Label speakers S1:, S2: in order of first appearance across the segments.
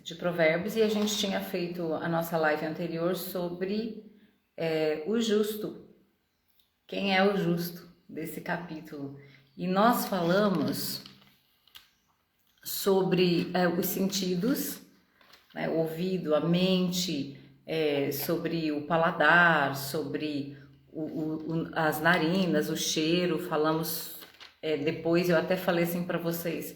S1: de Provérbios e a gente tinha feito a nossa live anterior sobre o justo. Quem é o justo desse capítulo? E nós falamos sobre os sentidos, né, o ouvido, a mente, sobre o paladar, sobre as narinas, o cheiro. Falamos depois, eu até falei assim para vocês,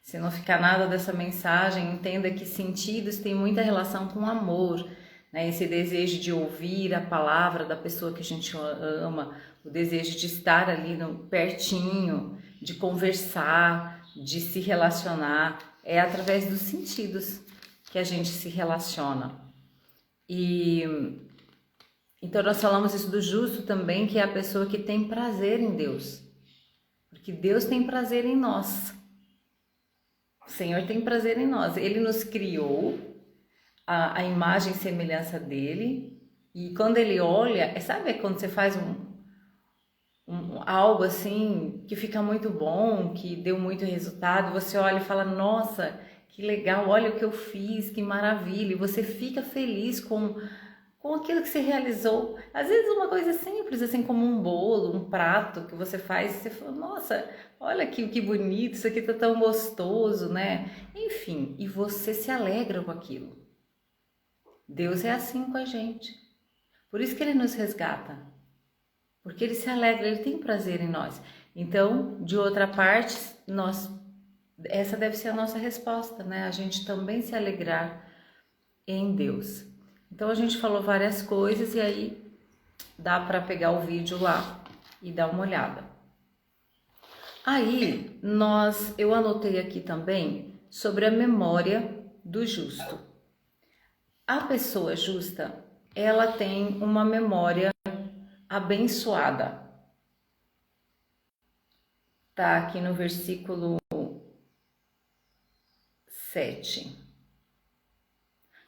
S1: se não ficar nada dessa mensagem, entenda que sentidos tem muita relação com amor, né? Esse desejo de ouvir a palavra da pessoa que a gente ama, o desejo de estar ali pertinho, de conversar, de se relacionar, é através dos sentidos que a gente se relaciona. E então nós falamos isso do justo também, que é a pessoa que tem prazer em Deus, porque Deus tem prazer em nós. O Senhor tem prazer em nós. Ele nos criou a imagem e semelhança dele, e quando ele olha, sabe quando você faz algo assim que fica muito bom, que deu muito resultado, você olha e fala, nossa, que legal, olha o que eu fiz, que maravilha, e você fica feliz com aquilo que você realizou. Às vezes uma coisa simples, assim como um bolo, um prato que você faz, e você fala, nossa, olha que bonito, isso aqui tá tão gostoso, né? Enfim, e você se alegra com aquilo. Deus é assim com a gente. Por isso que Ele nos resgata. Porque Ele se alegra, Ele tem prazer em nós. Então, de outra parte, essa deve ser a nossa resposta, né? A gente também se alegrar em Deus. Então, a gente falou várias coisas e aí dá para pegar o vídeo lá e dar uma olhada. Aí, eu anotei aqui também sobre a memória do justo. A pessoa justa, ela tem uma memória abençoada. Tá aqui no versículo 7.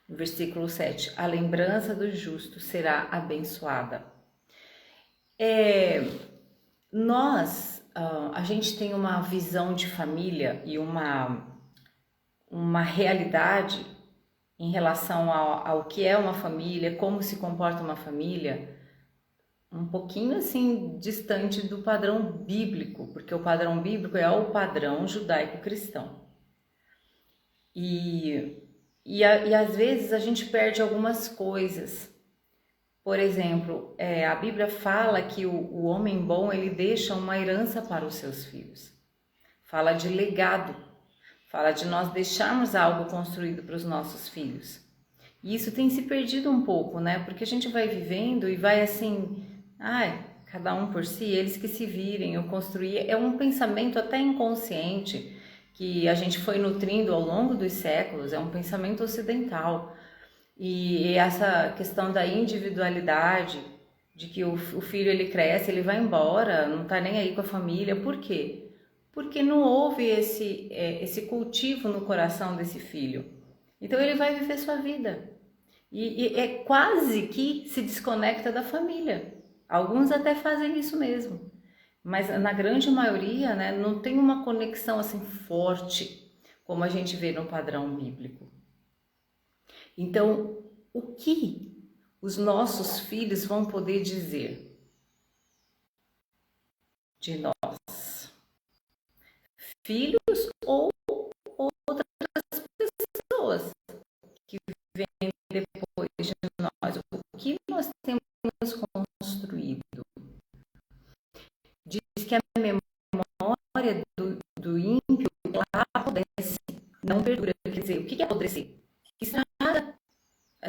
S1: No versículo 7, a lembrança do justo será abençoada. A gente tem uma visão de família e uma realidade em relação ao que é uma família, como se comporta uma família, um pouquinho assim distante do padrão bíblico, porque o padrão bíblico é o padrão judaico-cristão. E às vezes a gente perde algumas coisas. Por exemplo, a Bíblia fala que o homem bom, ele deixa uma herança para os seus filhos. Fala de legado, fala de nós deixarmos algo construído para os nossos filhos. E isso tem se perdido um pouco, né? Porque a gente vai vivendo e vai assim, cada um por si, eles que se virem, eu construir. É um pensamento até inconsciente que a gente foi nutrindo ao longo dos séculos, é um pensamento ocidental. E essa questão da individualidade, de que o filho ele cresce, ele vai embora, não tá nem aí com a família. Por quê? Porque não houve esse cultivo no coração desse filho. Então ele vai viver sua vida. E é quase que se desconecta da família. Alguns até fazem isso mesmo. Mas na grande maioria, né, não tem uma conexão assim forte, como a gente vê no padrão bíblico. Então, o que os nossos filhos vão poder dizer de nós? Filhos ou outras pessoas que vêm depois de nós? O que nós temos construído? Diz que a memória do ímpio, ela apodrece, não perdura. Quer dizer, o que é apodrecer? Estraga.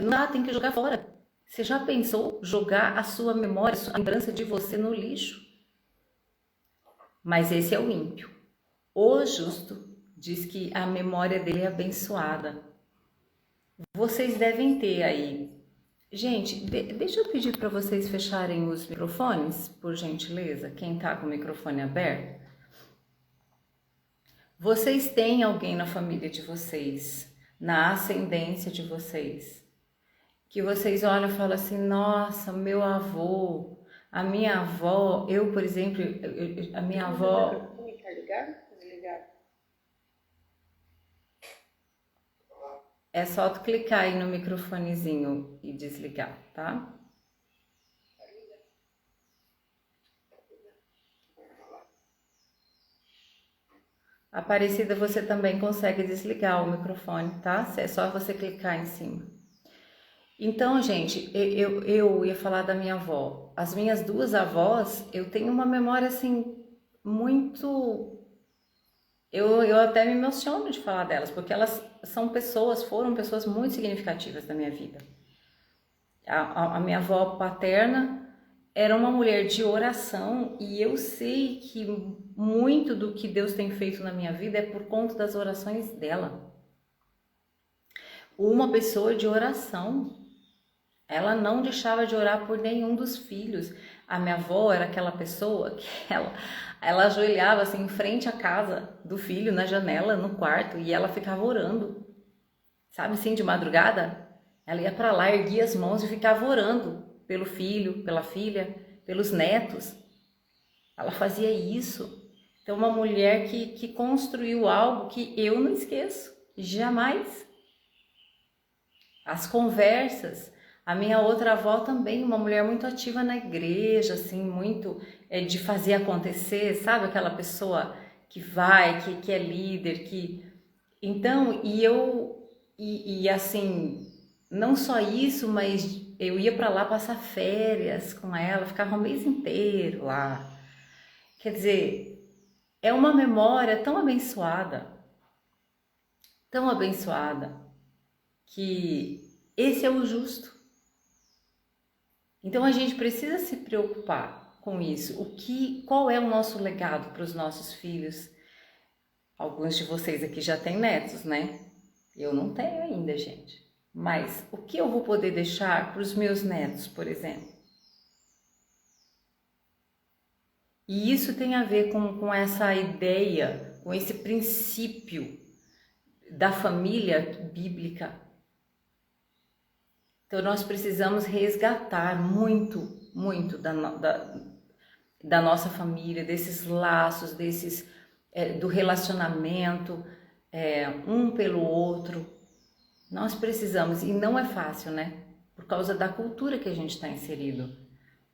S1: Não dá, tem que jogar fora. Você já pensou jogar a sua memória, a lembrança de você no lixo? Mas esse é o ímpio. O justo diz que a memória dele é abençoada. Vocês devem ter aí. Gente, deixa eu pedir para vocês fecharem os microfones, por gentileza. Quem está com o microfone aberto. Vocês têm alguém na família de vocês, na ascendência de vocês, que vocês olham e falam assim, nossa, meu avô, a minha avó, eu, por exemplo, a minha avó...
S2: Tá ligado? Desligado.
S1: É só tu clicar aí no microfonezinho e desligar, tá? Aparecida, você também consegue desligar o microfone, tá? É só você clicar em cima. Então, gente, eu ia falar da minha avó. As minhas duas avós, eu tenho uma memória assim muito. Eu até me emociono de falar delas, porque elas são pessoas, foram pessoas muito significativas da minha vida. A minha avó paterna era uma mulher de oração e eu sei que muito do que Deus tem feito na minha vida é por conta das orações dela. Uma pessoa de oração. Ela não deixava de orar por nenhum dos filhos. A minha avó era aquela pessoa que ela ajoelhava assim em frente à casa do filho, na janela, no quarto, e ela ficava orando. Sabe assim, de madrugada? Ela ia para lá, erguia as mãos e ficava orando pelo filho, pela filha, pelos netos. Ela fazia isso. Então, uma mulher que construiu algo que eu não esqueço, jamais. As conversas. A minha outra avó também, uma mulher muito ativa na igreja, assim, muito de fazer acontecer, sabe? Aquela pessoa que vai, que é líder, que... Então, e assim, não só isso, mas eu ia para lá passar férias com ela, ficava o mês inteiro lá. Quer dizer, é uma memória tão abençoada, que esse é o justo. Então a gente precisa se preocupar com isso. Qual é o nosso legado para os nossos filhos? Alguns de vocês aqui já têm netos, né? Eu não tenho ainda, gente. Mas o que eu vou poder deixar para os meus netos, por exemplo? E isso tem a ver com essa ideia, com esse princípio da família bíblica. Então nós precisamos resgatar muito da nossa família, desses laços, do relacionamento um pelo outro. Nós precisamos, e não é fácil, né? Por causa da cultura que a gente está inserido,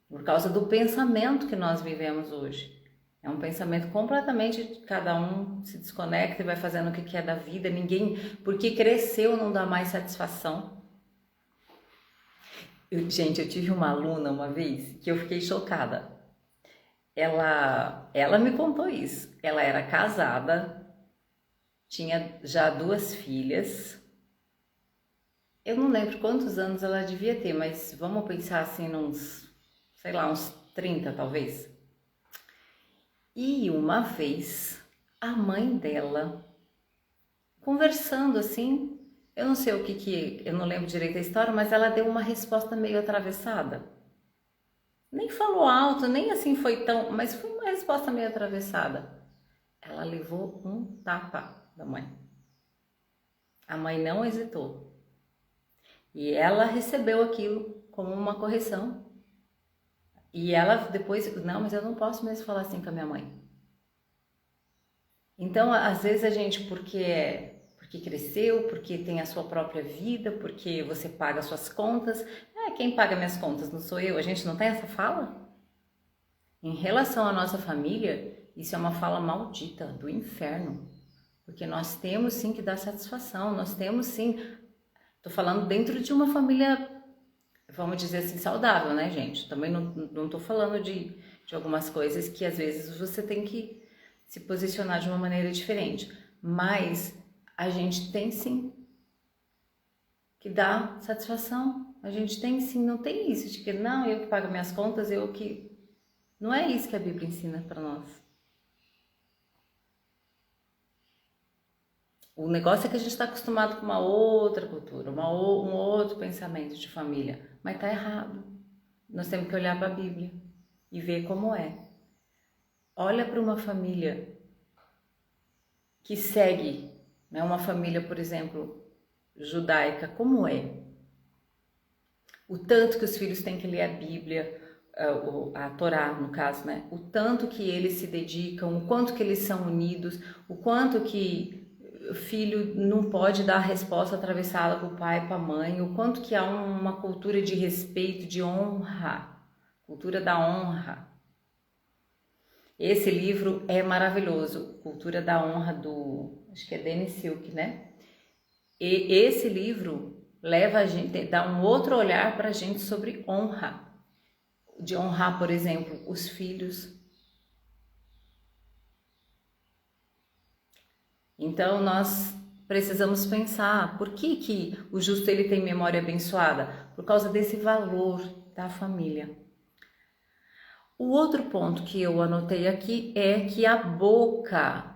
S1: por causa do pensamento que nós vivemos hoje. É um pensamento completamente, cada um se desconecta e vai fazendo o que quer da vida, ninguém, porque cresceu, não dá mais satisfação. Gente, eu tive uma aluna uma vez que eu fiquei chocada. Ela me contou isso. Ela era casada, tinha já 2 filhas. Eu não lembro quantos anos ela devia ter, mas vamos pensar assim, sei lá, uns 30 talvez. E uma vez, a mãe dela, conversando assim, eu não sei eu não lembro direito a história, mas ela deu uma resposta meio atravessada. Nem falou alto, nem assim foi tão, mas foi uma resposta meio atravessada. Ela levou um tapa da mãe. A mãe não hesitou. E ela recebeu aquilo como uma correção. E ela depois, não, mas eu não posso mesmo falar assim com a minha mãe. Então, às vezes a gente, porque cresceu, porque tem a sua própria vida, porque você paga as suas contas. Quem paga minhas contas não sou eu. A gente não tem essa fala? Em relação à nossa família, isso é uma fala maldita do inferno. Porque nós temos sim que dar satisfação, nós temos sim... Tô falando dentro de uma família, vamos dizer assim, saudável, né, gente? Também não tô falando de algumas coisas que às vezes você tem que se posicionar de uma maneira diferente. Mas a gente tem sim que dar satisfação. A gente tem sim, não tem isso de que não, eu que pago minhas contas, eu que... Não é isso que a Bíblia ensina para nós. O negócio é que a gente está acostumado com uma outra cultura, um outro pensamento de família, mas tá errado. Nós temos que olhar para a Bíblia e ver como é. Olha para uma família que segue, né, uma família, por exemplo, judaica, como é? O tanto que os filhos têm que ler a Bíblia, a Torá, no caso, né? O tanto que eles se dedicam, o quanto que eles são unidos, o quanto que filho não pode dar a resposta atravessada para o pai, para a mãe, o quanto que há uma cultura de respeito, de honra, cultura da honra. Esse livro é maravilhoso, Cultura da Honra, acho que é Dennis Silk, né? E esse livro leva a gente, dá um outro olhar para a gente sobre honra, de honrar, por exemplo, os filhos. Então nós precisamos pensar, por que o justo ele tem memória abençoada? Por causa desse valor da família. O outro ponto que eu anotei aqui é que a boca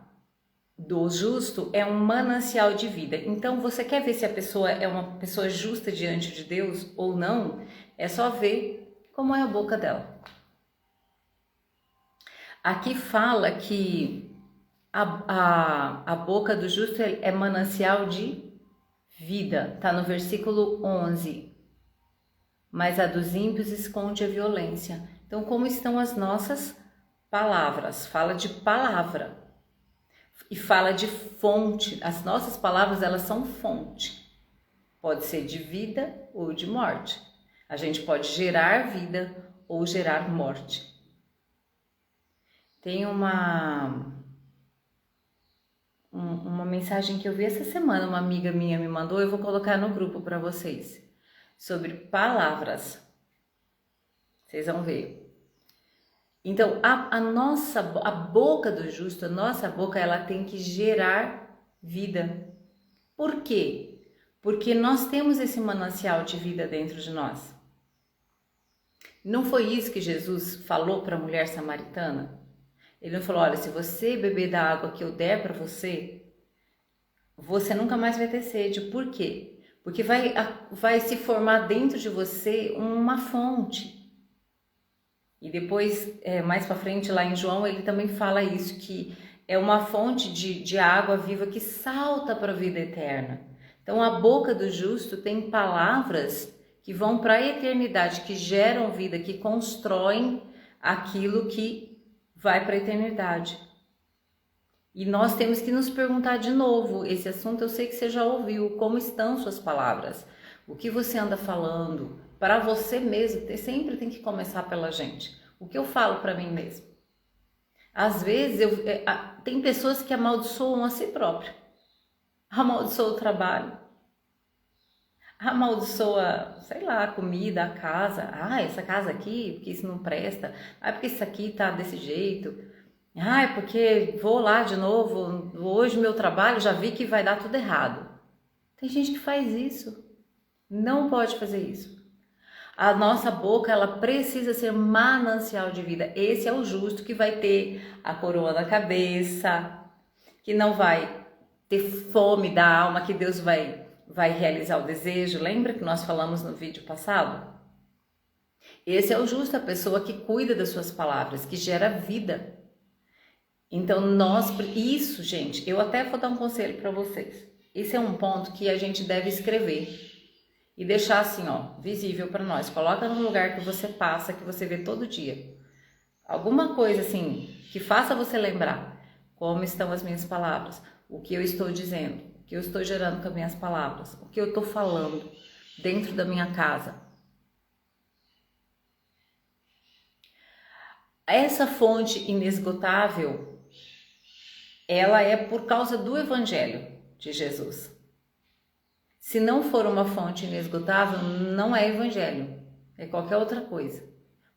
S1: do justo é um manancial de vida. Então você quer ver se a pessoa é uma pessoa justa diante de Deus ou não? É só ver como é a boca dela. Aqui fala que a boca do justo é manancial de vida, tá no versículo 11. Mas a dos ímpios esconde a violência. Então, como estão as nossas palavras? Fala de palavra e fala de fonte. As nossas palavras, elas são fonte. Pode ser de vida ou de morte. A gente pode gerar vida ou gerar morte. Tem uma mensagem que eu vi essa semana, uma amiga minha me mandou, eu vou colocar no grupo para vocês, sobre palavras. Vocês vão ver. Então, a boca do justo, a nossa boca, ela tem que gerar vida. Por quê? Porque nós temos esse manancial de vida dentro de nós. Não foi isso que Jesus falou para a mulher samaritana? Ele não falou, olha, se você beber da água que eu der para você, você nunca mais vai ter sede. Por quê? Porque vai se formar dentro de você uma fonte. E depois, mais para frente, lá em João, ele também fala isso, que é uma fonte de água viva que salta para a vida eterna. Então, a boca do justo tem palavras que vão para a eternidade, que geram vida, que constroem aquilo que vai para a eternidade. E nós temos que nos perguntar de novo, esse assunto eu sei que você já ouviu, como estão suas palavras? O que você anda falando? Para você mesmo, sempre tem que começar pela gente. O que eu falo para mim mesmo? Às vezes, tem pessoas que amaldiçoam a si próprio. Amaldiçoa o trabalho. Amaldiçoa, sei lá, a comida, a casa. Ah, essa casa aqui, porque isso não presta. Ah, porque isso aqui tá desse jeito. Ah, porque vou lá de novo. Hoje meu trabalho já vi que vai dar tudo errado. Tem gente que faz isso. Não pode fazer isso. A nossa boca, ela precisa ser manancial de vida. Esse é o justo que vai ter a coroa na cabeça, que não vai ter fome da alma, que Deus vai realizar o desejo. Lembra que nós falamos no vídeo passado? Esse é o justo, a pessoa que cuida das suas palavras, que gera vida. Então isso, gente, eu até vou dar um conselho para vocês. Esse é um ponto que a gente deve escrever e deixar assim, ó, visível para nós. Coloca num lugar que você passa, que você vê todo dia. Alguma coisa assim que faça você lembrar como estão as minhas palavras, o que eu estou dizendo, o que eu estou gerando com as minhas palavras, o que eu estou falando dentro da minha casa. Essa fonte inesgotável, ela é por causa do Evangelho de Jesus. Se não for uma fonte inesgotável, não é Evangelho, é qualquer outra coisa.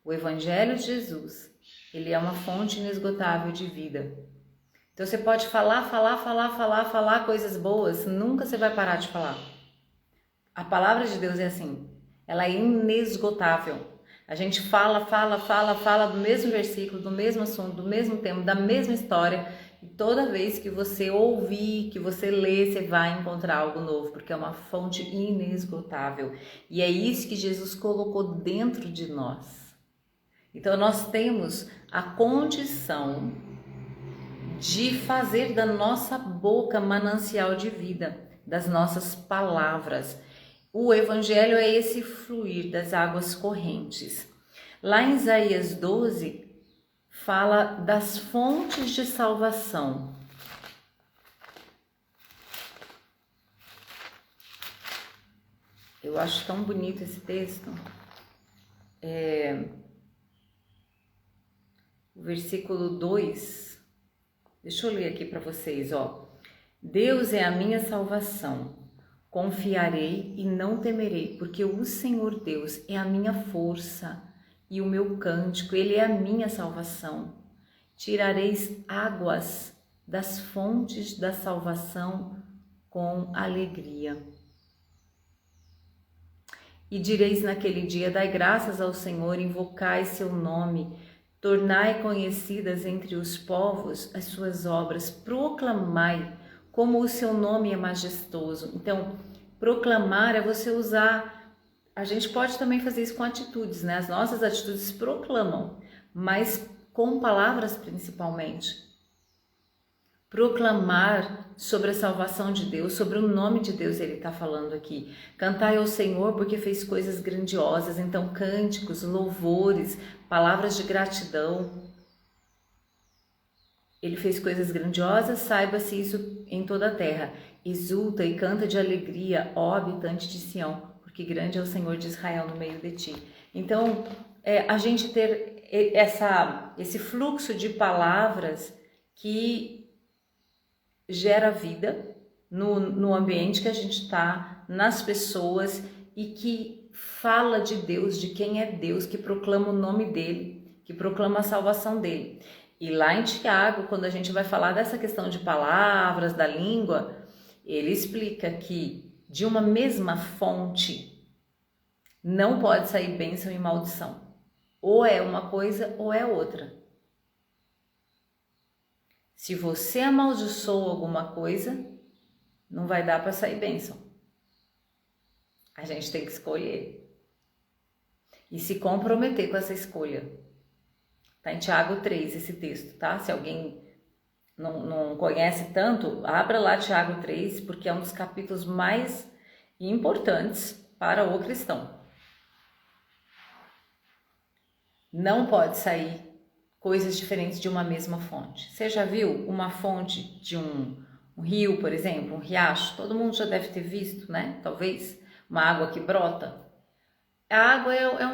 S1: O Evangelho de Jesus, ele é uma fonte inesgotável de vida. Então você pode falar coisas boas, nunca você vai parar de falar. A palavra de Deus é assim, ela é inesgotável. A gente fala do mesmo versículo, do mesmo assunto, do mesmo tema, da mesma história. E toda vez que você ouvir, que você ler, você vai encontrar algo novo, porque é uma fonte inesgotável. E é isso que Jesus colocou dentro de nós. Então nós temos a condição de fazer da nossa boca manancial de vida, das nossas palavras. O Evangelho é esse fluir das águas correntes. Lá em Isaías 12, fala das fontes de salvação. Eu acho tão bonito esse texto. O versículo 2, deixa eu ler aqui para vocês, ó. Deus é a minha salvação, confiarei e não temerei, porque o Senhor Deus é a minha força e o meu cântico, Ele é a minha salvação. Tirareis águas das fontes da salvação com alegria. E direis naquele dia, dai graças ao Senhor, invocai seu nome, tornai conhecidas entre os povos as suas obras, proclamai como o seu nome é majestoso. Então, proclamar é você usar, a gente pode também fazer isso com atitudes, né? As nossas atitudes proclamam, mas com palavras principalmente. Proclamar sobre a salvação de Deus, sobre o nome de Deus, ele está falando aqui. Cantai ao Senhor porque fez coisas grandiosas. Então, cânticos, louvores, palavras de gratidão. Ele fez coisas grandiosas, saiba-se isso em toda a terra. Exulta e canta de alegria, ó habitante de Sião, porque grande é o Senhor de Israel no meio de ti. Então, a gente ter esse fluxo de palavras que gera vida no ambiente que a gente está, nas pessoas, e que fala de Deus, de quem é Deus, que proclama o nome dele, que proclama a salvação dele. E lá em Tiago, quando a gente vai falar dessa questão de palavras, da língua, ele explica que de uma mesma fonte não pode sair bênção e maldição. Ou é uma coisa ou é outra. Se você amaldiçoa alguma coisa, não vai dar para sair bênção. A gente tem que escolher. E se comprometer com essa escolha. Está em Tiago 3 esse texto, tá? Se alguém não conhece tanto, abra lá Tiago 3, porque é um dos capítulos mais importantes para o cristão. Não pode sair coisas diferentes de uma mesma fonte. Você já viu uma fonte de um rio, por exemplo, um riacho? Todo mundo já deve ter visto, né? Talvez uma água que brota. A água é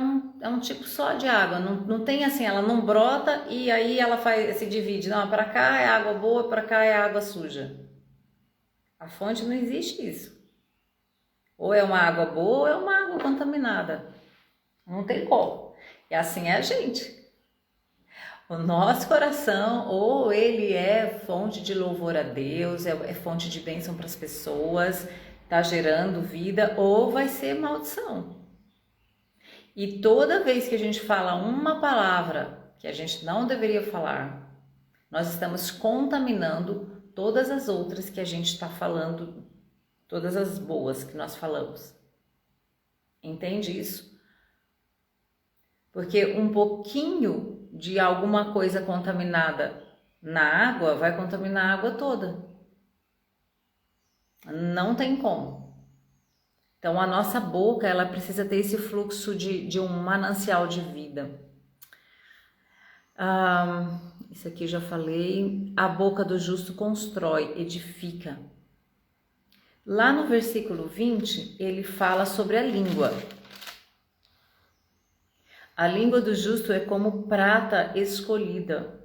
S1: um tipo só de água, não tem assim, ela não brota e aí ela se divide. Não, para cá é água boa, para cá é água suja. A fonte não existe isso. Ou é uma água boa ou é uma água contaminada. Não tem como. E assim é a gente. O nosso coração, ou ele é fonte de louvor a Deus, é fonte de bênção para as pessoas, tá gerando vida, ou vai ser maldição. E toda vez que a gente fala uma palavra que a gente não deveria falar, nós estamos contaminando todas as outras que a gente está falando, todas as boas que nós falamos. Entende isso? Porque um pouquinho de alguma coisa contaminada na água vai contaminar a água toda. Não tem como. Então, a nossa boca, ela precisa ter esse fluxo de um manancial de vida. Isso aqui eu já falei. A boca do justo constrói, edifica. Lá no versículo 20, ele fala sobre a língua. A língua do justo é como prata escolhida,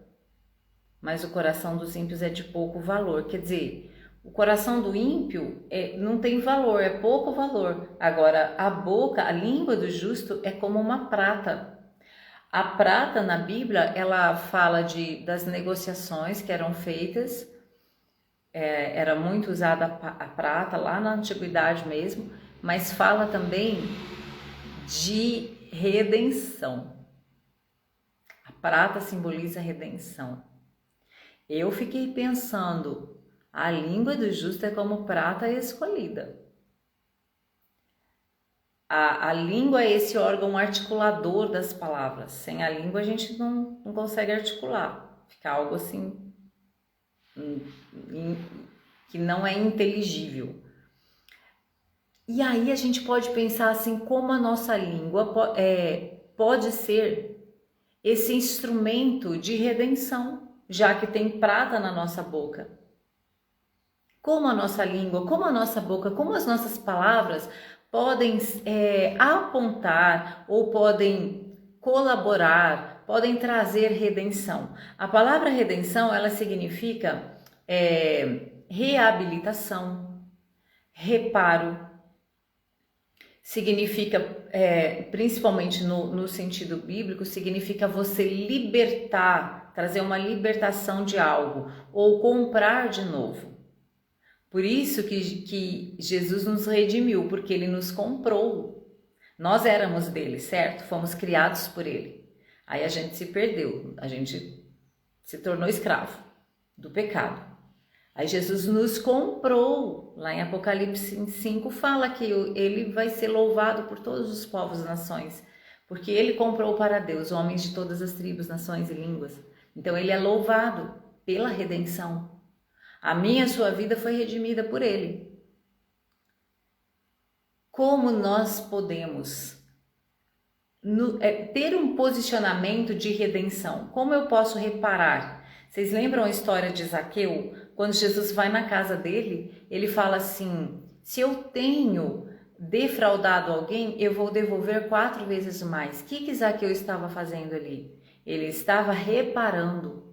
S1: mas o coração dos ímpios é de pouco valor. Quer dizer, o coração do ímpio não tem valor, é pouco valor. Agora, a boca, a língua do justo é como uma prata. A prata na Bíblia, ela fala das negociações que eram feitas. Era muito usada a prata lá na antiguidade mesmo, mas fala também de redenção. A prata simboliza redenção. Eu fiquei pensando, a língua do justo é como prata escolhida. A língua é esse órgão articulador das palavras. Sem a língua a gente não consegue articular. Fica algo assim que não é inteligível. E aí a gente pode pensar assim, como a nossa língua pode ser esse instrumento de redenção, já que tem prata na nossa boca. Como a nossa língua, como a nossa boca, como as nossas palavras podem apontar ou podem colaborar, podem trazer redenção. A palavra redenção, ela significa reabilitação, reparo, significa, principalmente no sentido bíblico, significa você libertar, trazer uma libertação de algo ou comprar de novo. Por isso que Jesus nos redimiu, porque Ele nos comprou. Nós éramos dele, certo? Fomos criados por Ele. Aí a gente se perdeu, a gente se tornou escravo do pecado. Aí Jesus nos comprou. Lá em Apocalipse 5 fala que Ele vai ser louvado por todos os povos e nações, porque Ele comprou para Deus homens de todas as tribos, nações e línguas. Então Ele é louvado pela redenção. A minha e a sua vida foi redimida por Ele. Como nós podemos ter um posicionamento de redenção? Como eu posso reparar? Vocês lembram a história de Zaqueu? Quando Jesus vai na casa dele, ele fala assim: se eu tenho defraudado alguém, eu vou devolver 4 vezes mais. O que Zaqueu estava fazendo ali? Ele estava reparando.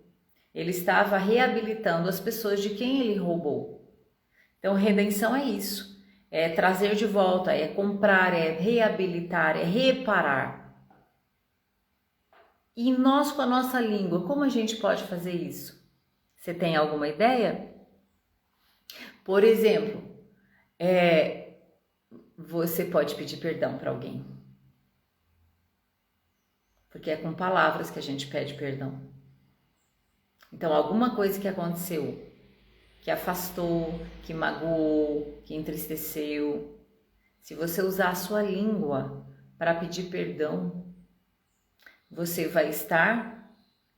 S1: Ele estava reabilitando as pessoas de quem ele roubou. Então, redenção é isso. É trazer de volta, é comprar, é reabilitar, é reparar. E nós, com a nossa língua, como a gente pode fazer isso? Você tem alguma ideia? Por exemplo, você pode pedir perdão para alguém. Porque é com palavras que a gente pede perdão. Então, alguma coisa que aconteceu, que afastou, que magoou, que entristeceu, se você usar a sua língua para pedir perdão, você vai estar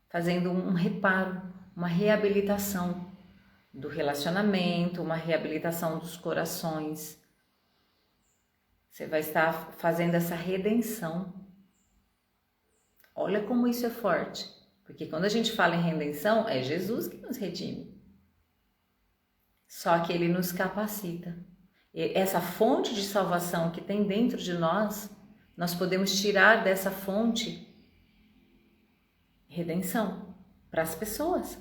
S1: fazendo um reparo, uma reabilitação do relacionamento, uma reabilitação dos corações. Você vai estar fazendo essa redenção. Olha como isso é forte. Porque quando a gente fala em redenção, é Jesus que nos redime. Só que Ele nos capacita. E essa fonte de salvação que tem dentro de nós, nós podemos tirar dessa fonte redenção para as pessoas.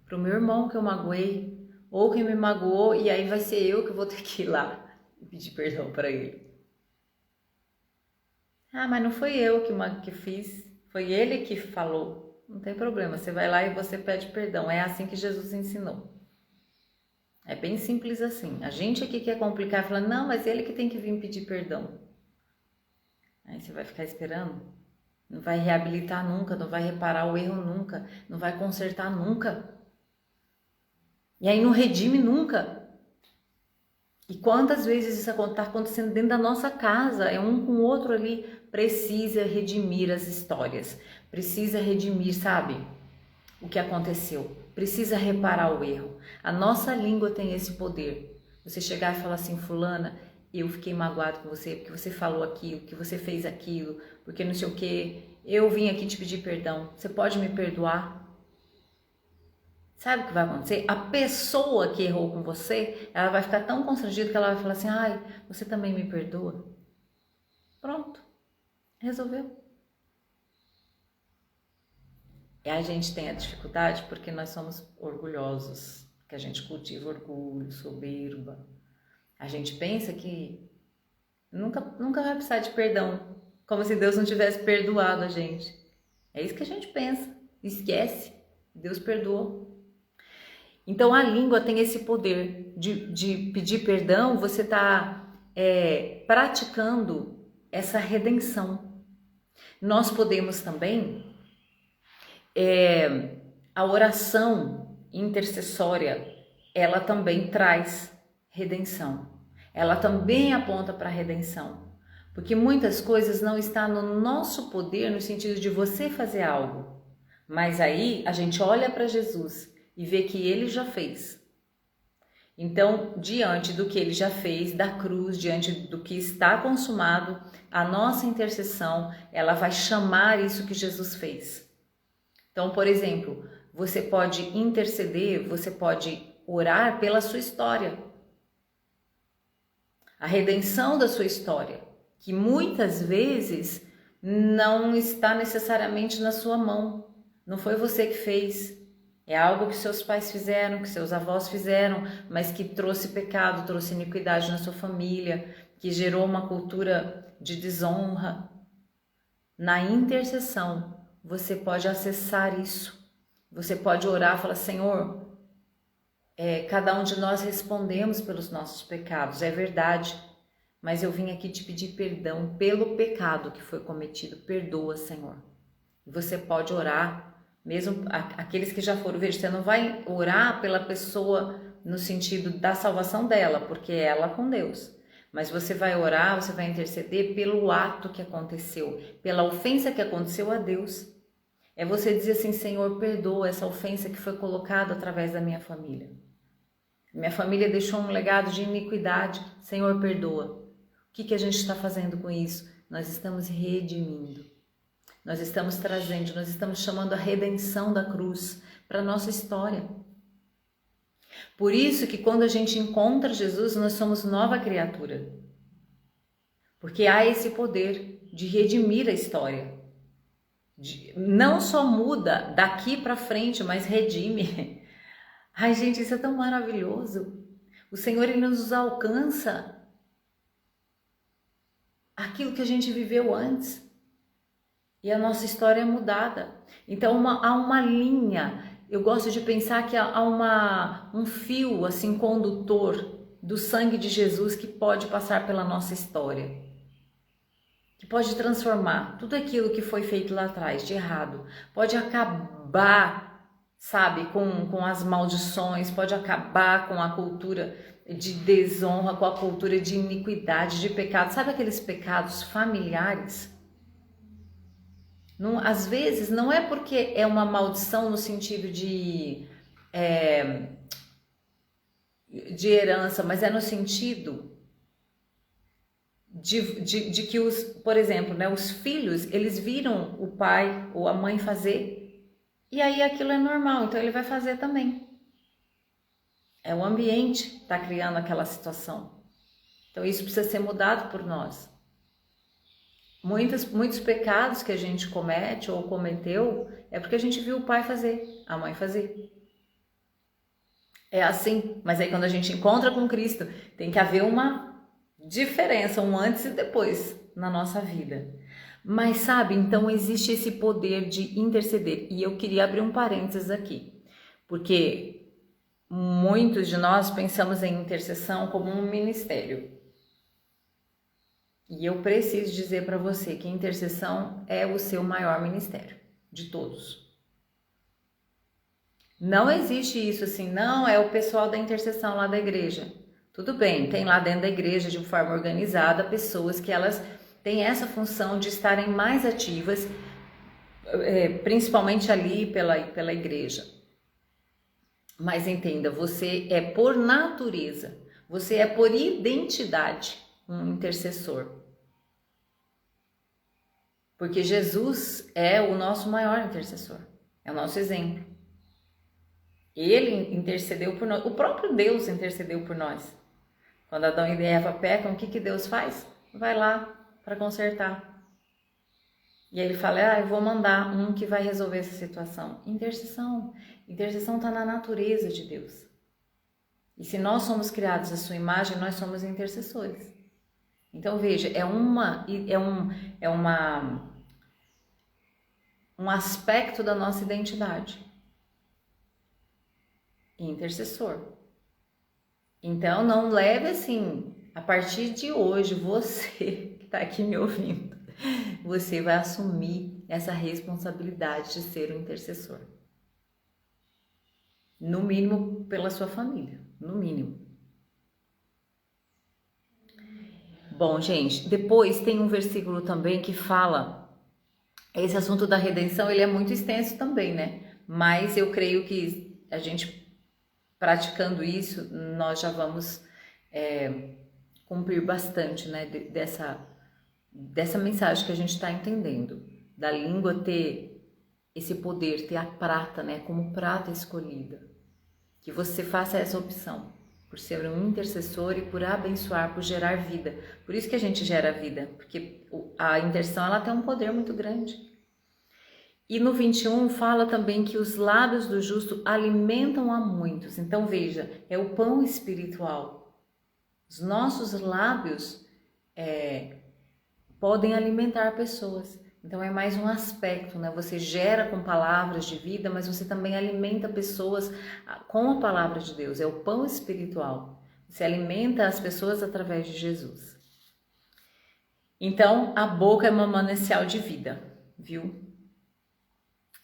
S1: Para o meu irmão que eu magoei, ou que me magoou, e aí vai ser eu que vou ter que ir lá e pedir perdão para ele. Ah, mas não foi eu que fiz, foi ele que falou. Não tem problema, você vai lá e você pede perdão. É assim que Jesus ensinou. É bem simples assim. A gente aqui quer complicar, falando, não, mas ele que tem que vir pedir perdão. Aí você vai ficar esperando. Não vai reabilitar nunca, não vai reparar o erro nunca, não vai consertar nunca. E aí não redime nunca. E quantas vezes isso está acontecendo dentro da nossa casa, é um com o outro ali, precisa redimir as histórias, precisa redimir, sabe, o que aconteceu, precisa reparar o erro. A nossa língua tem esse poder. Você chegar e falar assim, fulana, eu fiquei magoado com você, porque você falou aquilo, que você fez aquilo, porque não sei o que, eu vim aqui te pedir perdão, você pode me perdoar? Sabe o que vai acontecer? A pessoa que errou com você, ela vai ficar tão constrangida que ela vai falar assim, ai, você também me perdoa? Pronto, resolveu. E a gente tem a dificuldade porque nós somos orgulhosos, que a gente cultiva orgulho, soberba. A gente pensa que nunca vai precisar de perdão, como se Deus não tivesse perdoado a gente. É isso que a gente pensa, esquece, Deus perdoou. Então a língua tem esse poder de pedir perdão, você está praticando essa redenção. Nós podemos também, a oração intercessória, ela também traz redenção. Ela também aponta para a redenção. Porque muitas coisas não estão no nosso poder no sentido de você fazer algo. Mas aí a gente olha para Jesus e vê que Ele já fez. Então, diante do que Ele já fez, da cruz, diante do que está consumado, a nossa intercessão, ela vai chamar isso que Jesus fez. Então, por exemplo, você pode interceder, você pode orar pela sua história. a redenção da sua história, que muitas vezes não está necessariamente na sua mão, não foi você que fez, é algo que seus pais fizeram, que seus avós fizeram, mas que trouxe pecado, trouxe iniquidade na sua família, que gerou uma cultura de desonra. Na intercessão, você pode acessar isso, você pode orar e falar, Senhor, cada um de nós respondemos pelos nossos pecados, é verdade, mas eu vim aqui te pedir perdão pelo pecado que foi cometido, perdoa, Senhor. E você pode orar, mesmo aqueles que já foram, veja, você não vai orar pela pessoa no sentido da salvação dela, porque é ela com Deus, mas você vai orar, você vai interceder pelo ato que aconteceu, pela ofensa que aconteceu a Deus. É você dizer assim, Senhor, perdoa essa ofensa que foi colocada através da minha família. Minha família deixou um legado de iniquidade, Senhor, perdoa. O que a gente está fazendo com isso? Nós estamos redimindo, nós estamos trazendo, nós estamos chamando a redenção da cruz para a nossa história. Por isso que quando a gente encontra Jesus, nós somos nova criatura. Porque há esse poder de redimir a história. Não só muda daqui para frente, mas redime. Ai, gente, isso é tão maravilhoso. O Senhor, Ele nos alcança aquilo que a gente viveu antes. E a nossa história é mudada. Então há uma linha. Eu gosto de pensar que há um fio assim condutor do sangue de Jesus que pode passar pela nossa história, que pode transformar tudo aquilo que foi feito lá atrás de errado, pode acabar, sabe, com as maldições, pode acabar com a cultura de desonra, com a cultura de iniquidade, de pecado. Sabe aqueles pecados familiares? Não, às vezes não é porque é uma maldição no sentido de herança, mas é no sentido de que por exemplo, né, os filhos, eles viram o pai ou a mãe fazer e aí aquilo é normal, então ele vai fazer também. É o ambiente que está criando aquela situação. Então isso precisa ser mudado por nós. Muitos pecados que a gente comete ou cometeu é porque a gente viu o pai fazer, a mãe fazer. É assim, mas aí quando a gente encontra com Cristo, tem que haver uma diferença, um antes e depois na nossa vida. Mas sabe, então existe esse poder de interceder. E eu queria abrir um parênteses aqui, porque muitos de nós pensamos em intercessão como um ministério. E eu preciso dizer para você que a intercessão é o seu maior ministério, de todos. Não existe isso assim, não é o pessoal da intercessão lá da igreja. Tudo bem, tem lá dentro da igreja, de forma organizada, pessoas que elas têm essa função de estarem mais ativas, principalmente ali pela igreja. Mas entenda, você é por natureza, você é por identidade um intercessor. Porque Jesus é o nosso maior intercessor, é o nosso exemplo. Ele intercedeu por nós, o próprio Deus intercedeu por nós. Quando Adão e Eva pecam, o que Deus faz? Vai lá para consertar. E aí ele fala, eu vou mandar um que vai resolver essa situação. Intercessão. Intercessão está na natureza de Deus. E se nós somos criados à sua imagem, nós somos intercessores. Então veja, um aspecto da nossa identidade. Intercessor. Então não leve assim, a partir de hoje, você que está aqui me ouvindo, você vai assumir essa responsabilidade de ser um intercessor. No mínimo pela sua família, no mínimo. Bom, gente, depois tem um versículo também que fala, esse assunto da redenção, ele é muito extenso também, né? Mas eu creio que a gente praticando isso, nós já vamos cumprir bastante, né, dessa mensagem que a gente está entendendo, da língua ter esse poder, ter a prata, né, como prata escolhida, que você faça essa opção. por ser um intercessor e por abençoar, por gerar vida. Por isso que a gente gera vida, porque a intercessão ela tem um poder muito grande. E no 21 fala também que os lábios do justo alimentam a muitos. Então veja, é o pão espiritual. Os nossos lábios podem alimentar pessoas. Então é mais um aspecto, né? Você gera com palavras de vida, mas você também alimenta pessoas com a palavra de Deus. É o pão espiritual. Você alimenta as pessoas através de Jesus. Então a boca é um manancial de vida, viu?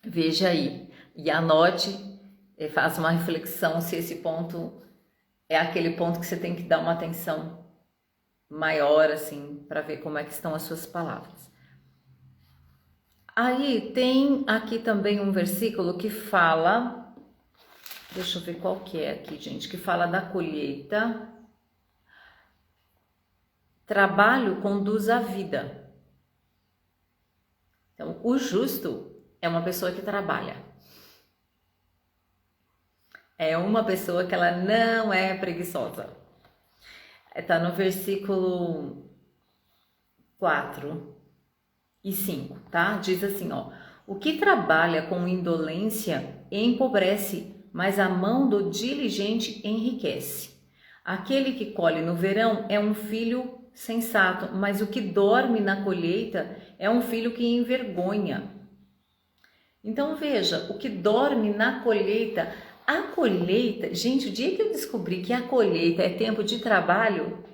S1: Veja aí e anote, faça uma reflexão se esse ponto é aquele ponto que você tem que dar uma atenção maior, assim, para ver como é que estão as suas palavras. Aí tem aqui também um versículo que fala, deixa eu ver qual que é aqui, gente, que fala da colheita. Trabalho conduz à vida. Então, o justo é uma pessoa que trabalha. É uma pessoa que ela não é preguiçosa. Está no versículo 4 e 5, tá? Diz assim, ó: o que trabalha com indolência empobrece, mas a mão do diligente enriquece. Aquele que colhe no verão é um filho sensato, mas o que dorme na colheita é um filho que envergonha. Então veja, o que dorme na colheita, a colheita, gente, o dia que eu descobri que a colheita é tempo de trabalho,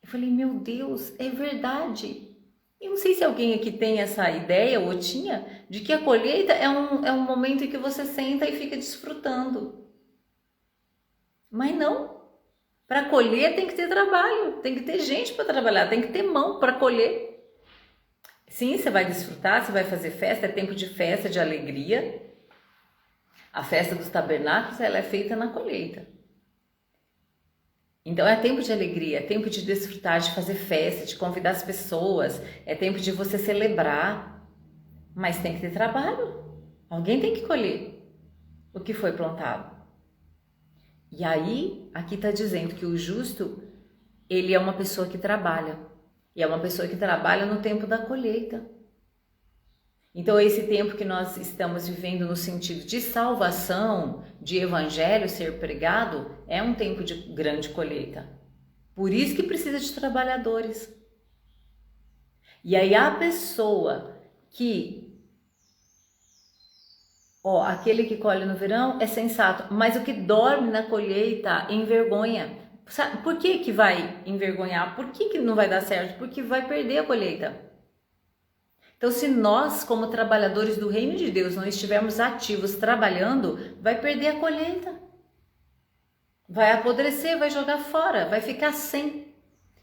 S1: eu falei, meu Deus, é verdade. Eu não sei se alguém aqui tem essa ideia ou tinha, de que a colheita é um momento em que você senta e fica desfrutando. Mas não. Para colher tem que ter trabalho, tem que ter gente para trabalhar, tem que ter mão para colher. Sim, você vai desfrutar, você vai fazer festa, é tempo de festa, de alegria. A festa dos tabernáculos, ela é feita na colheita. Então é tempo de alegria, é tempo de desfrutar, de fazer festa, de convidar as pessoas, é tempo de você celebrar, mas tem que ter trabalho, alguém tem que colher o que foi plantado. E aí, aqui está dizendo que o justo, ele é uma pessoa que trabalha, e é uma pessoa que trabalha no tempo da colheita. Então esse tempo que nós estamos vivendo no sentido de salvação, de evangelho ser pregado, é um tempo de grande colheita. Por isso que precisa de trabalhadores. E aí a pessoa que, aquele que colhe no verão é sensato, mas o que dorme na colheita envergonha. Sabe por que vai envergonhar? Por que não vai dar certo? Porque vai perder a colheita. Então, se nós, como trabalhadores do reino de Deus, não estivermos ativos trabalhando, vai perder a colheita. Vai apodrecer, vai jogar fora, vai ficar sem.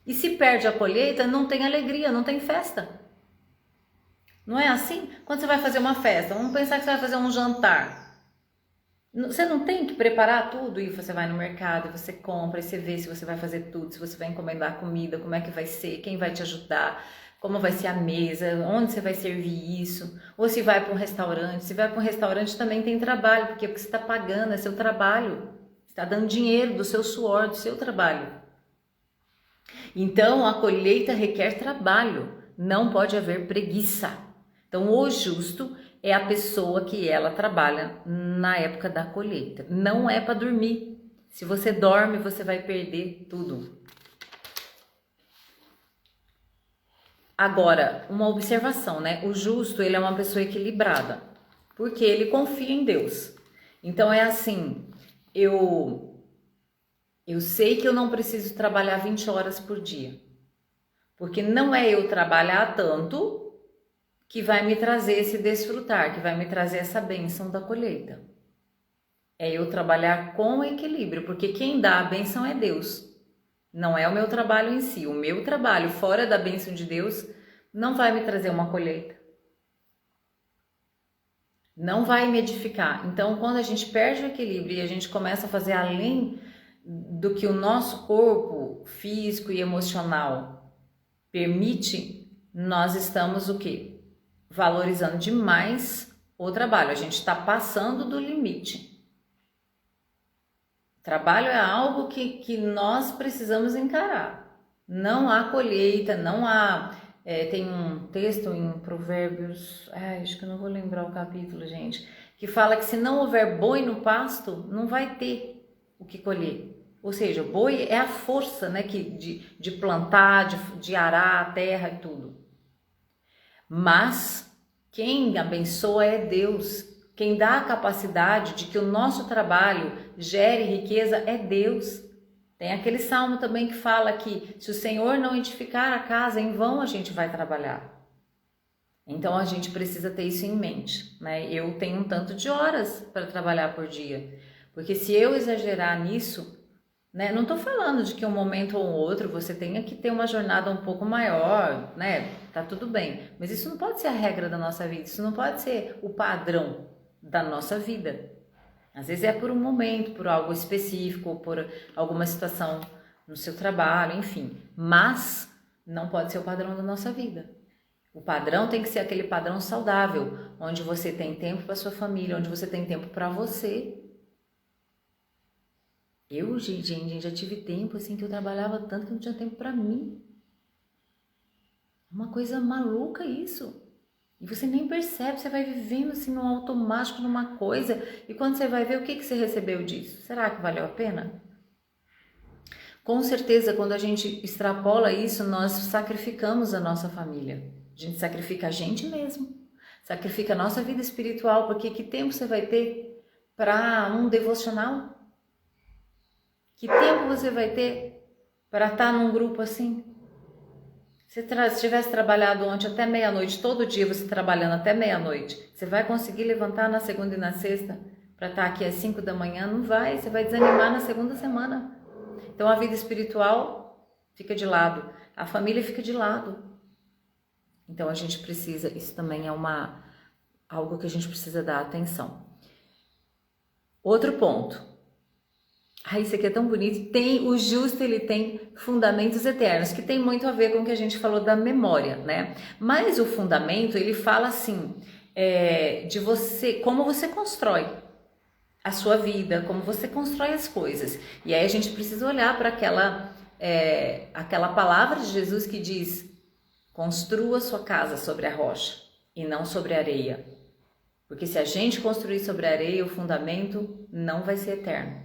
S1: E se perde a colheita, não tem alegria, não tem festa. Não é assim? Quando você vai fazer uma festa, vamos pensar que você vai fazer um jantar. Você não tem que preparar tudo e você vai no mercado, você compra e você vê se você vai fazer tudo, se você vai encomendar comida, como é que vai ser, quem vai te ajudar, como vai ser a mesa, onde você vai servir isso, ou se vai para um restaurante. Se vai para um restaurante também tem trabalho, porque você está pagando, é seu trabalho, você está dando dinheiro do seu suor, do seu trabalho. Então a colheita requer trabalho, não pode haver preguiça. Então o justo é a pessoa que ela trabalha na época da colheita, não é para dormir. Se você dorme, você vai perder tudo. Agora, uma observação, né? O justo, ele é uma pessoa equilibrada, porque ele confia em Deus. Então é assim, eu sei que eu não preciso trabalhar 20 horas por dia, porque não é eu trabalhar tanto que vai me trazer esse desfrutar, que vai me trazer essa bênção da colheita. É eu trabalhar com equilíbrio, porque quem dá a bênção é Deus. Não é o meu trabalho em si. O meu trabalho fora da bênção de Deus não vai me trazer uma colheita. Não vai me edificar. Então, quando a gente perde o equilíbrio e a gente começa a fazer além do que o nosso corpo físico e emocional permite, nós estamos o quê? Valorizando demais o trabalho. A gente está passando do limite. Trabalho é algo que nós precisamos encarar. Não há colheita, não há... tem um texto em Provérbios, acho que eu não vou lembrar o capítulo, gente, que fala que se não houver boi no pasto, não vai ter o que colher. Ou seja, o boi é a força, né, de plantar, de arar a terra e tudo. Mas quem abençoa é Deus. Quem dá a capacidade de que o nosso trabalho gere riqueza é Deus. Tem aquele salmo também que fala que se o Senhor não edificar a casa, em vão a gente vai trabalhar. Então a gente precisa ter isso em mente, né? Eu tenho um tanto de horas para trabalhar por dia, porque se eu exagerar nisso, né? Não estou falando de que um momento ou outro você tenha que ter uma jornada um pouco maior, né? Tá tudo bem, mas isso não pode ser a regra da nossa vida, isso não pode ser o padrão da nossa vida. Às vezes é por um momento, por algo específico, por alguma situação no seu trabalho, enfim, mas não pode ser o padrão da nossa vida. O padrão tem que ser aquele padrão saudável, onde você tem tempo para sua família, onde você tem tempo para você. Eu, gente, já tive tempo assim que eu trabalhava tanto que não tinha tempo para mim. Uma coisa maluca isso. E você nem percebe, você vai vivendo assim no automático, numa coisa, e quando você vai ver o que você recebeu disso, será que valeu a pena? Com certeza, quando a gente extrapola isso, nós sacrificamos a nossa família. A gente sacrifica a gente mesmo, sacrifica a nossa vida espiritual, porque que tempo você vai ter para um devocional? Que tempo você vai ter para estar num grupo assim? Se tivesse trabalhado ontem até meia-noite, todo dia você trabalhando até meia-noite, você vai conseguir levantar na segunda e na sexta para estar aqui às 5 da manhã? Não vai, você vai desanimar na segunda semana. Então a vida espiritual fica de lado, a família fica de lado. Então a gente precisa, isso também é algo que a gente precisa dar atenção. Outro ponto. Isso aqui é tão bonito. O justo, ele tem fundamentos eternos, que tem muito a ver com o que a gente falou da memória, né? Mas o fundamento, ele fala assim, de você, como você constrói a sua vida, como você constrói as coisas. E aí a gente precisa olhar para aquela palavra de Jesus que diz: construa sua casa sobre a rocha e não sobre a areia. Porque se a gente construir sobre a areia, o fundamento não vai ser eterno.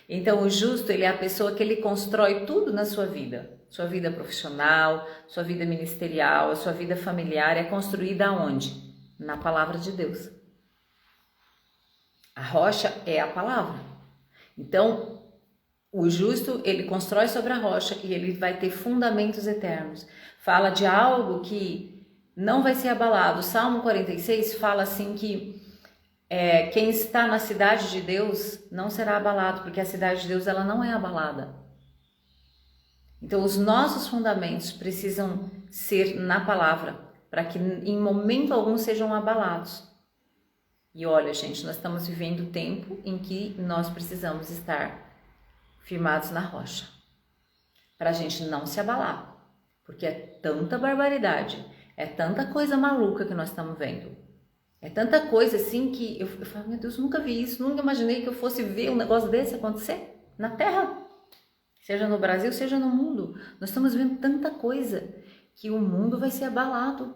S1: Então o justo, ele é a pessoa que ele constrói tudo na sua vida profissional, sua vida ministerial, a sua vida familiar é construída aonde? Na palavra de Deus. A rocha é a palavra. Então o justo, ele constrói sobre a rocha e ele vai ter fundamentos eternos. Fala de algo que não vai ser abalado. O Salmo 46 fala assim que quem está na cidade de Deus não será abalado, porque a cidade de Deus ela não é abalada. Então os nossos fundamentos precisam ser na palavra, para que em momento algum sejam abalados. E olha, gente, nós estamos vivendo tempo em que nós precisamos estar firmados na rocha, para a gente não se abalar, porque é tanta barbaridade, é tanta coisa maluca que nós estamos vendo. É tanta coisa assim que eu falo, meu Deus, nunca vi isso, nunca imaginei que eu fosse ver um negócio desse acontecer na Terra, seja no Brasil, seja no mundo. Nós estamos vendo tanta coisa que o mundo vai ser abalado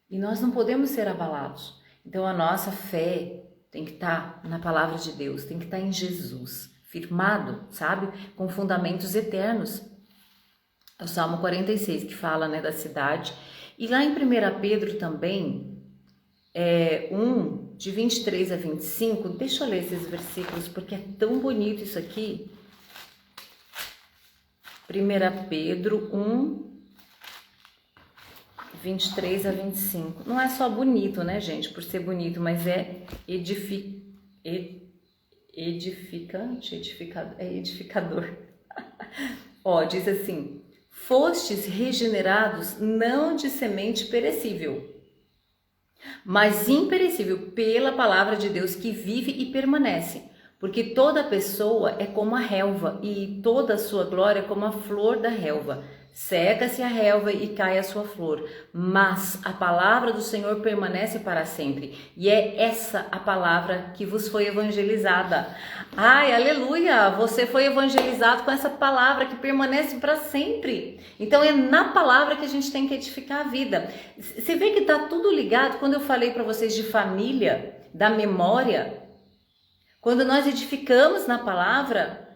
S1: e nós não podemos ser abalados. Então a nossa fé tem que estar na palavra de Deus, tem que estar em Jesus, firmado, sabe, com fundamentos eternos. É o Salmo 46 que fala, né, da cidade. E lá em 1 Pedro também, de 23 a 25, deixa eu ler esses versículos, porque é tão bonito isso aqui. 1 Pedro 1, 23 a 25. Não é só bonito, né, gente, por ser bonito, mas é edificador. Diz assim: fostes regenerados não de semente perecível, mas imperecível pela palavra de Deus que vive e permanece, porque toda pessoa é como a relva e toda a sua glória como a flor da relva. seca-se a relva e cai a sua flor, mas a palavra do Senhor permanece para sempre. E é essa a palavra que vos foi evangelizada. Ai, aleluia! Você foi evangelizado com essa palavra que permanece para sempre. Então é na palavra que a gente tem que edificar a vida. Você vê que está tudo ligado. Quando eu falei para vocês de família, da memória, quando nós edificamos na palavra,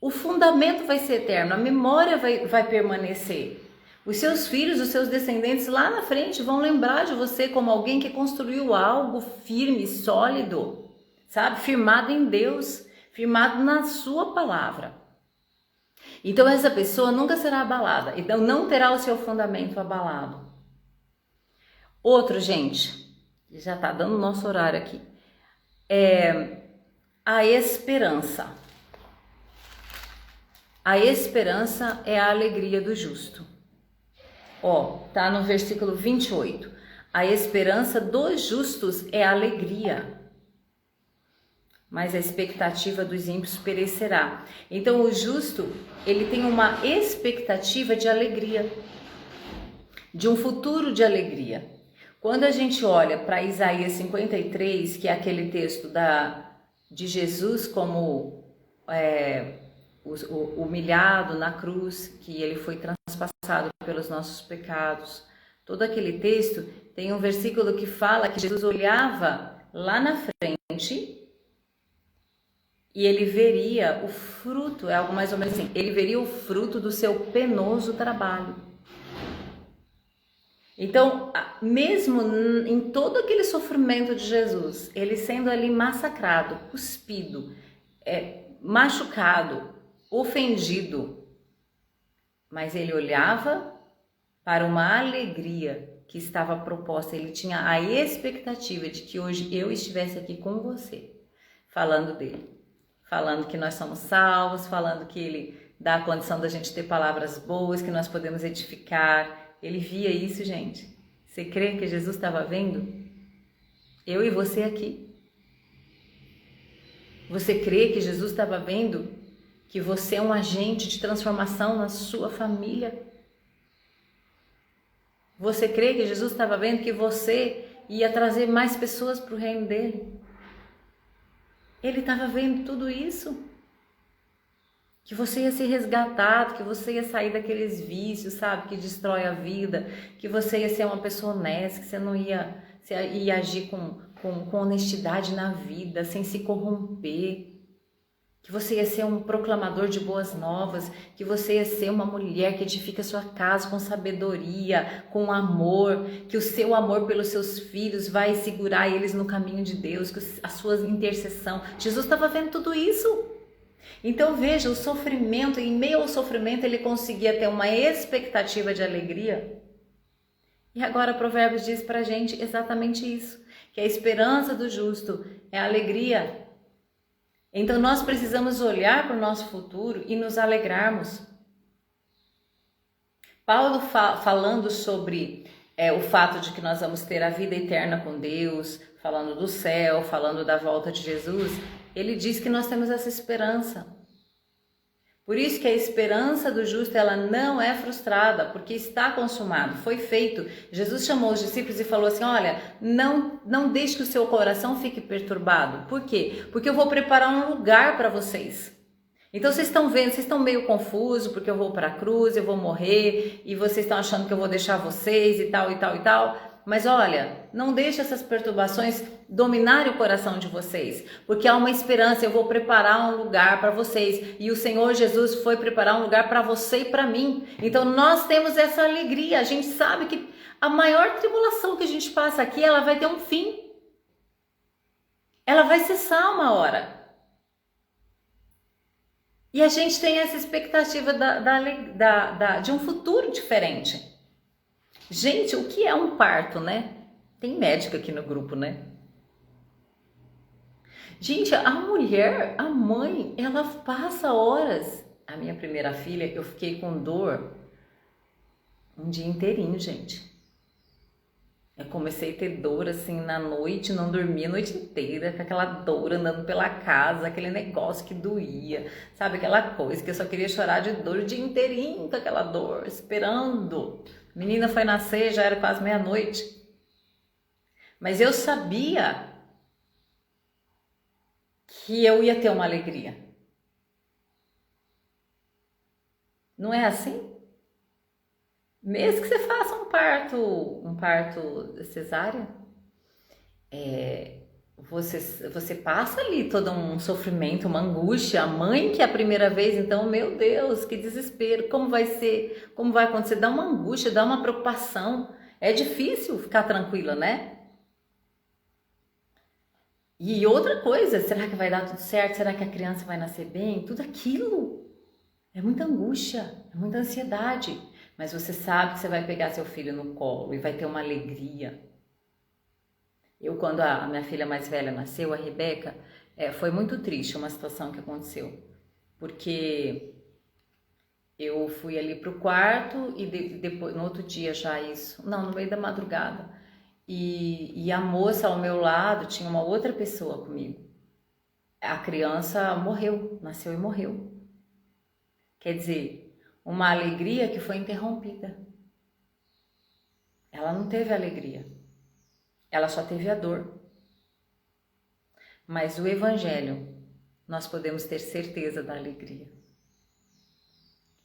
S1: o fundamento vai ser eterno, a memória vai permanecer. Os seus filhos, os seus descendentes lá na frente vão lembrar de você como alguém que construiu algo firme, sólido, sabe? Firmado em Deus, firmado na sua palavra. Então essa pessoa nunca será abalada, então não terá o seu fundamento abalado. Outro, gente, já tá dando o nosso horário aqui, é a esperança. A esperança é a alegria do justo. Ó, tá no versículo 28. A esperança dos justos é a alegria, mas a expectativa dos ímpios perecerá. Então o justo, ele tem uma expectativa de alegria, de um futuro de alegria. Quando a gente olha para Isaías 53, que é aquele texto de Jesus como humilhado na cruz, que ele foi transpassado pelos nossos pecados. Todo aquele texto tem um versículo que fala que Jesus olhava lá na frente e ele veria o fruto, é algo mais ou menos assim, ele veria o fruto do seu penoso trabalho. Então, mesmo em todo aquele sofrimento de Jesus, ele sendo ali massacrado, cuspido, machucado, ofendido, mas ele olhava para uma alegria que estava proposta. Ele tinha a expectativa de que hoje eu estivesse aqui com você, falando dele, falando que nós somos salvos, falando que ele dá a condição da gente ter palavras boas, que nós podemos edificar. Ele via isso, gente. Você crê que Jesus estava vendo? Eu e você aqui. Você crê que Jesus estava vendo que você é um agente de transformação na sua família? Você crê que Jesus estava vendo que você ia trazer mais pessoas para o reino dele? Ele estava vendo tudo isso? Que você ia ser resgatado, que você ia sair daqueles vícios, sabe, que destrói a vida, que você ia ser uma pessoa honesta, que você não ia, você ia agir com honestidade na vida, sem se corromper, que você ia ser um proclamador de boas novas, que você ia ser uma mulher que edifica a sua casa com sabedoria, com amor, que o seu amor pelos seus filhos vai segurar eles no caminho de Deus, que a sua intercessão. Jesus estava vendo tudo isso. Então veja, o sofrimento, em meio ao sofrimento ele conseguia ter uma expectativa de alegria. E agora Provérbios diz pra gente exatamente isso, que a esperança do justo é a alegria. Então nós precisamos olhar para o nosso futuro e nos alegrarmos. Paulo falando sobre o fato de que nós vamos ter a vida eterna com Deus, falando do céu, falando da volta de Jesus, ele diz que nós temos essa esperança. Por isso que a esperança do justo, ela não é frustrada, porque está consumado, foi feito. Jesus chamou os discípulos e falou assim, olha, não deixe que o seu coração fique perturbado. Por quê? Porque eu vou preparar um lugar para vocês. Então vocês estão vendo, vocês estão meio confusos, porque eu vou para a cruz, eu vou morrer, e vocês estão achando que eu vou deixar vocês e tal, e tal, e tal. Mas olha, não deixe essas perturbações dominarem o coração de vocês, porque há uma esperança, eu vou preparar um lugar para vocês, e o Senhor Jesus foi preparar um lugar para você e para mim. Então nós temos essa alegria, a gente sabe que a maior tribulação que a gente passa aqui, ela vai ter um fim. Ela vai cessar uma hora. E a gente tem essa expectativa de um futuro diferente. Gente, o que é um parto, né? Tem médico aqui no grupo, né? Gente, a mulher, a mãe, ela passa horas. A minha primeira filha, eu fiquei com dor um dia inteirinho, gente. Eu comecei a ter dor assim na noite, não dormia a noite inteira, com aquela dor andando pela casa, aquele negócio que doía, sabe? Aquela coisa que eu só queria chorar de dor o dia inteirinho com aquela dor, esperando. A menina foi nascer, já era quase meia-noite. Mas eu sabia que eu ia ter uma alegria. Não é assim? Mesmo que você faça um parto cesárea, você passa ali todo um sofrimento, uma angústia. A mãe que é a primeira vez, então, meu Deus, que desespero, como vai ser, como vai acontecer? Dá uma angústia, dá uma preocupação. É difícil ficar tranquila, né? E outra coisa, será que vai dar tudo certo? Será que a criança vai nascer bem? Tudo aquilo é muita angústia, é muita ansiedade. Mas você sabe que você vai pegar seu filho no colo e vai ter uma alegria. Quando a minha filha mais velha nasceu, a Rebeca, foi muito triste uma situação que aconteceu. Porque eu fui ali pro quarto e depois, no outro dia já no meio da madrugada. E a moça ao meu lado tinha uma outra pessoa comigo. A criança morreu, nasceu e morreu. Quer dizer, uma alegria que foi interrompida. Ela não teve alegria. Ela só teve a dor. Mas o Evangelho, nós podemos ter certeza da alegria.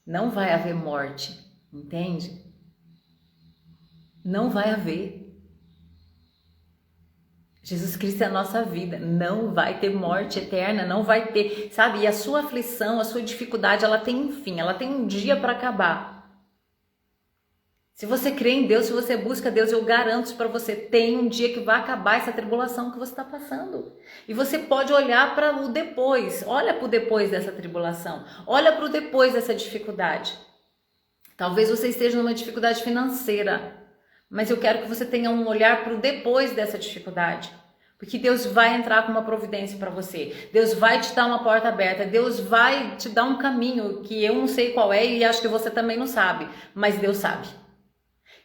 S1: Não vai haver morte, entende? Não vai haver. Jesus Cristo é a nossa vida, não vai ter morte eterna, não vai ter, sabe? E a sua aflição, a sua dificuldade, ela tem um fim, ela tem um dia para acabar. Se você crê em Deus, se você busca Deus, eu garanto para você, tem um dia que vai acabar essa tribulação que você está passando. E você pode olhar para o depois, olha para o depois dessa tribulação, olha para o depois dessa dificuldade. Talvez você esteja numa dificuldade financeira, mas eu quero que você tenha um olhar para o depois dessa dificuldade. Porque Deus vai entrar com uma providência para você. Deus vai te dar uma porta aberta. Deus vai te dar um caminho que eu não sei qual é e acho que você também não sabe. Mas Deus sabe.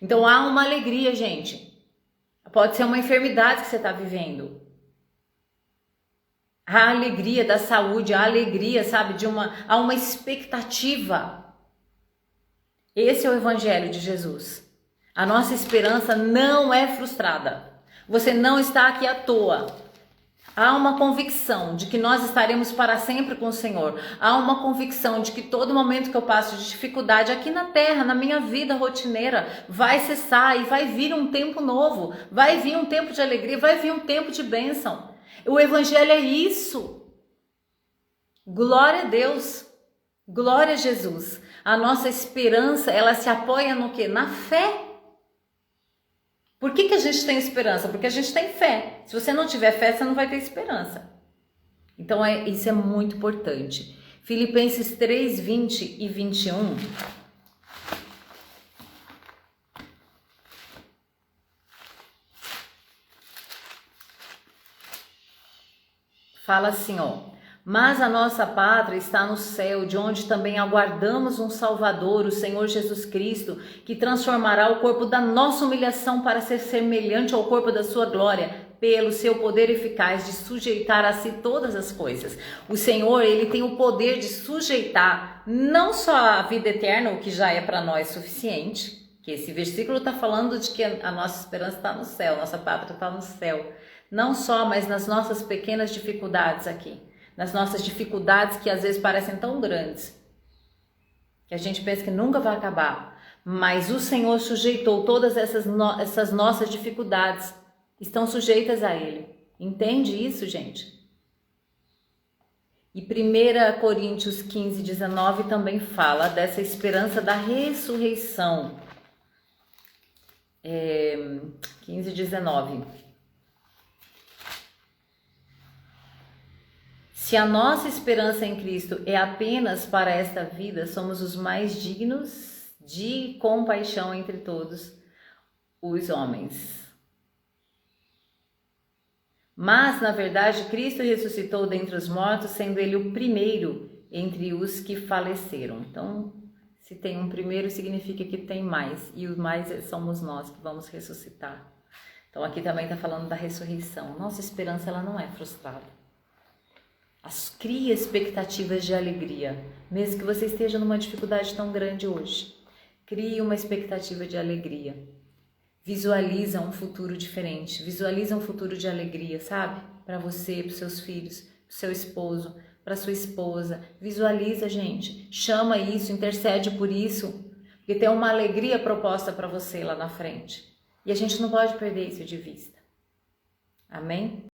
S1: Então há uma alegria, gente. Pode ser uma enfermidade que você está vivendo. Há alegria da saúde, há alegria, sabe, há uma expectativa. Esse é o Evangelho de Jesus. A nossa esperança não é frustrada. Você não está aqui à toa. Há uma convicção de que nós estaremos para sempre com o Senhor. Há uma convicção de que todo momento que eu passo de dificuldade aqui na terra, na minha vida rotineira, vai cessar e vai vir um tempo novo. Vai vir um tempo de alegria, vai vir um tempo de bênção. O Evangelho é isso. Glória a Deus. Glória a Jesus. A nossa esperança, ela se apoia no quê? Na fé. Por que a gente tem esperança? Porque a gente tem fé. Se você não tiver fé, você não vai ter esperança. Então, isso é muito importante. Filipenses 3, 20 e 21. Fala assim, ó. Mas a nossa pátria está no céu, de onde também aguardamos um Salvador, o Senhor Jesus Cristo, que transformará o corpo da nossa humilhação para ser semelhante ao corpo da sua glória, pelo seu poder eficaz de sujeitar a si todas as coisas. O Senhor, ele tem o poder de sujeitar não só a vida eterna, o que já é para nós suficiente, que esse versículo está falando de que a nossa esperança está no céu, nossa pátria está no céu. Não só, mas nas nossas pequenas dificuldades aqui. Nas nossas dificuldades que às vezes parecem tão grandes, que a gente pensa que nunca vai acabar, mas o Senhor sujeitou todas essas nossas dificuldades, estão sujeitas a Ele. Entende isso, gente? E 1 Coríntios 15, 19 também fala dessa esperança da ressurreição. 15, 19. Se a nossa esperança em Cristo é apenas para esta vida, somos os mais dignos de compaixão entre todos os homens. Mas, na verdade, Cristo ressuscitou dentre os mortos, sendo Ele o primeiro entre os que faleceram. Então, se tem um primeiro, significa que tem mais. E os mais somos nós que vamos ressuscitar. Então aqui também está falando da ressurreição. Nossa esperança ela não é frustrada. Crie expectativas de alegria, mesmo que você esteja numa dificuldade tão grande hoje. Crie uma expectativa de alegria. Visualiza um futuro diferente, visualiza um futuro de alegria, sabe? Para você, para os seus filhos, para o seu esposo, para sua esposa. Visualiza, gente. Chama isso, intercede por isso, porque tem uma alegria proposta para você lá na frente. E a gente não pode perder isso de vista. Amém?